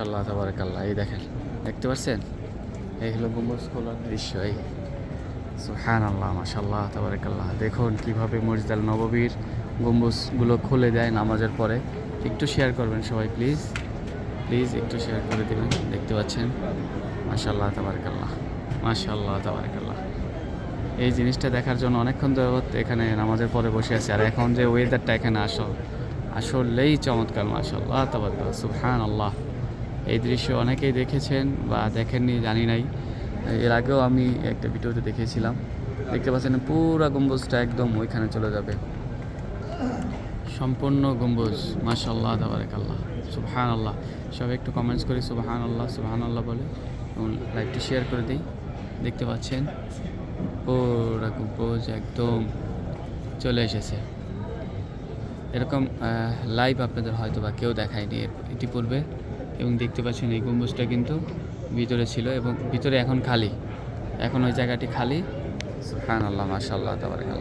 মাশাআল্লাহ তাবারাকাল্লাহ। এই দেখেন, দেখতে পাচ্ছেন, এই হলো গম্বুজ খোলার দৃশ্য। এই সুবহানাল্লাহ, মাশাআল্লাহ তাবারাকাল্লাহ। দেখুন কিভাবে মসজিদ আল নববীর গম্বুজগুলো খুলে দেয় নামাজের পরে। একটু শেয়ার করবেন সবাই, প্লিজ প্লিজ একটু শেয়ার করে দেবেন। দেখতে পাচ্ছেন, মাশাআল্লাহ তাবারাকাল্লাহ, মাশাআল্লাহ তাবারাকাল্লাহ। এই জিনিসটা দেখার জন্য অনেকক্ষণ যাবত এখানে নামাজের পরে বসে আছি। আর এখন যে ওয়েদারটা এখানে আসলেই চমৎকার, মাশাআল্লাহ তাবারাকাল্লাহ, সুবহানাল্লাহ। এই দৃশ্য অনেকেই দেখেছেন বা দেখেননি জানি নাই। এর আগেও আমি একটা ভিডিওতে দেখিয়েছিলাম। দেখতে পাচ্ছেন পুরো গম্বুজটা একদম ওইখানে চলে যাবে, সম্পূর্ণ গম্বুজ। মাশাআল্লাহ তাবারাকাল্লাহ, সুবহানাল্লাহ। সবাই একটু কমেন্টস করি সুবহানাল্লাহ সুবহানাল্লাহ বলে, এবং লাইভটি শেয়ার করে দিই। দেখতে পাচ্ছেন পুরো গম্বুজ একদম চলে এসেছে। এরকম লাইভ আপনাদের হয়তো বা কেউ দেখায়নি ইতিপূর্বে। এবং দেখতে পাচ্ছেন এই গম্বুজটা কিন্তু ভিতরে ছিল এবং ভিতরে এখন খালি, এখন ওই জায়গাটি খালি। সুবহানাল্লাহ, মাশাআল্লাহ তাবারাকাল্লাহ।